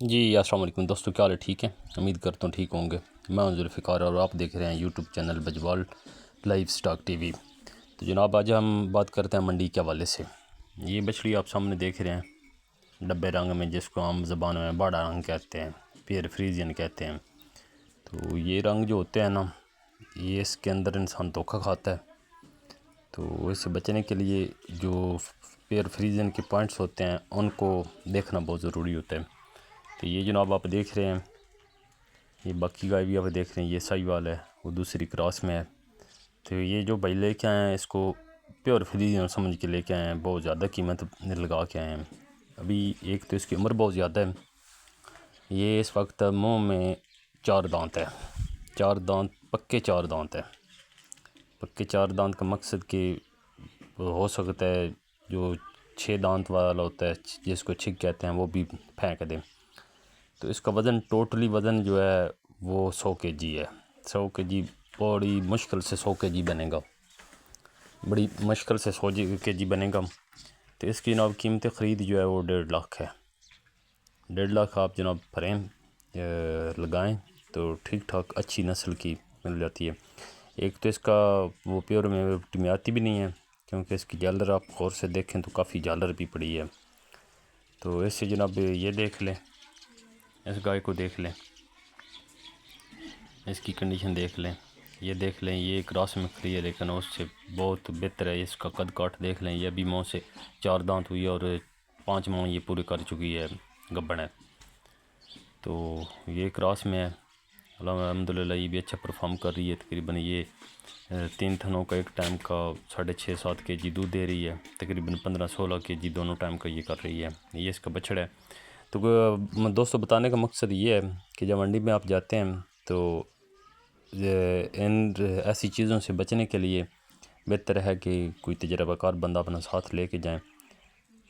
جی السلام علیکم دوستو، کیا حال ہے؟ ٹھیک ہے، امید کرتا ہوں ٹھیک ہوں گے۔ میں ہوں ذوالفقار اور آپ دیکھ رہے ہیں YouTube channel Bajwal livestock TV. تو جناب آج ہم بات کرتے ہیں منڈی کے حوالے سے۔ یہ بچڑی آپ سامنے دیکھ رہے ہیں ڈبے رنگ میں، جس کو عام زبانوں میں باڑا رنگ کہتے ہیں، پیئر فریزین کہتے ہیں۔ تو یہ رنگ جو ہوتے ہیں نا، یہ اس کے اندر انسان دھوکہ کھاتا ہے۔ تو اس سے بچنے کے لیے جو پیئر فریزین کے پوائنٹس ہوتے ہیں ان کو دیکھنا بہت ضروری ہوتا ہے۔ تو یہ جناب آپ دیکھ رہے ہیں، یہ باقی گائے بھی آپ دیکھ رہے ہیں، یہ ساہیوال ہے، وہ دوسری کراس میں ہے۔ تو یہ جو بھائی لے کے آئے ہیں اس کو پیور فریزین سمجھ کے لے کے آئے ہیں، بہت زیادہ قیمت لگا کے آئے ہیں۔ ابھی ایک تو اس کی عمر بہت زیادہ ہے، یہ اس وقت منہ میں 4 دانت ہے، 4 دانت پکے 4 دانت ہے۔ پکے 4 دانت کا مقصد کہ ہو سکتا ہے جو 6 دانت والا ہوتا ہے جس کو چھک کہتے ہیں وہ بھی پھینک دیں۔ تو اس کا وزن ٹوٹلی وزن جو ہے وہ 100 کے جی ہے۔ 100 کے جی بڑی مشکل سے 100 کے جی بنے گا، بڑی مشکل سے 100 کے جی بنے گا۔ تو اس کی جناب قیمت خرید جو ہے وہ 1.5 لاکھ ہے۔ 1.5 لاکھ آپ جناب فریم لگائیں تو ٹھیک ٹھاک اچھی نسل کی مل جاتی ہے۔ ایک تو اس کا وہ پیور میں آتی بھی نہیں ہے، کیونکہ اس کی جالر آپ غور سے دیکھیں تو کافی جالر بھی پڑی ہے۔ تو اس سے جناب یہ دیکھ لیں، اس گائے کو دیکھ لیں، اس کی کنڈیشن دیکھ لیں، یہ دیکھ لیں، یہ کراس میں کھڑی ہے لیکن اس سے بہت بہتر ہے۔ اس کا قد کاٹ دیکھ لیں، یہ بھی منہ سے 4 دانت ہوئی اور 5 ماہ یہ پورے کر چکی ہے، گبن ہے۔ تو یہ کراس میں ہے، الحمدللہ یہ بھی اچھا پرفارم کر رہی ہے۔ تقریباً یہ 3 تھنوں کا ایک ٹائم کا 6.5-7 کے جی دودھ دے رہی ہے، تقریباً 15-16 کے جی دونوں ٹائم کا یہ کر رہی ہے۔ یہ اس کا بچڑا ہے۔ تو دوستو بتانے کا مقصد یہ ہے کہ جب منڈی میں آپ جاتے ہیں تو ان ایسی چیزوں سے بچنے کے لیے بہتر ہے کہ کوئی تجربہ کار بندہ اپنا ساتھ لے کے جائیں،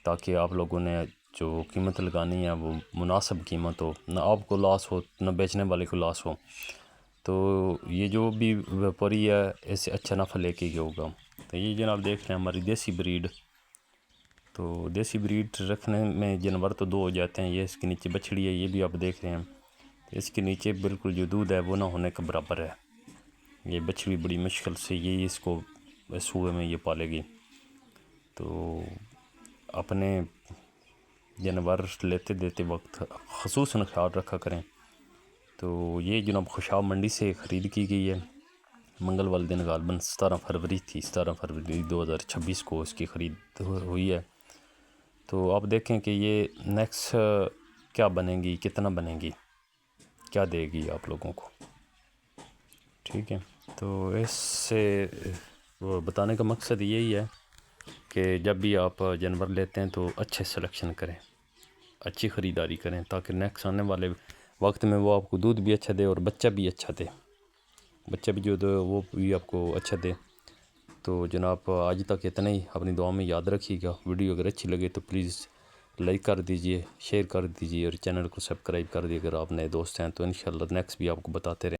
تاکہ آپ لوگوں نے جو قیمت لگانی ہے وہ مناسب قیمت ہو، نہ آپ کو لاس ہو نہ بیچنے والے کو لاس ہو۔ تو یہ جو بھی ویپاری ہے اس سے اچھا نفع لے کے ہی ہوگا۔ تو یہ جناب دیکھ رہے ہیں ہماری دیسی بریڈ۔ تو دیسی بریڈ رکھنے میں جانور تو 2 ہو جاتے ہیں۔ یہ اس کے نیچے بچڑی ہے، یہ بھی آپ دیکھ رہے ہیں، اس کے نیچے بالکل جو دودھ ہے وہ نہ ہونے کا برابر ہے۔ یہ بچڑی بڑی مشکل سے یہ اس کو اس ہوئے میں یہ پالے گی۔ تو اپنے جانور لیتے دیتے وقت خصوصاً خیال رکھا کریں۔ تو یہ جناب خوشاب منڈی سے خرید کی گئی ہے، منگل والے دن غالباً 17 فروری تھی، 17 فروری 2026 کو اس کی خرید ہوئی ہے۔ تو آپ دیکھیں کہ یہ نیکسٹ کیا بنے گی، کتنا بنے گی، کیا دے گی آپ لوگوں کو، ٹھیک ہے۔ تو اس سے وہ بتانے کا مقصد یہی ہے کہ جب بھی آپ جانور لیتے ہیں تو اچھے سلیکشن کریں، اچھی خریداری کریں، تاکہ نیکسٹ آنے والے وقت میں وہ آپ کو دودھ بھی اچھا دے اور بچہ بھی اچھا دے، بچہ بھی جو دے وہ بھی آپ کو اچھا دے۔ تو جناب آج تک اتنا ہی، اپنی دعا میں یاد رکھیے گا۔ ویڈیو اگر اچھی لگے تو پلیز لائک کر دیجئے، شیئر کر دیجئے اور چینل کو سبسکرائب کر دیجئے اگر آپ نئے دوست ہیں۔ تو انشاءاللہ نیکسٹ بھی آپ کو بتاتے رہیں۔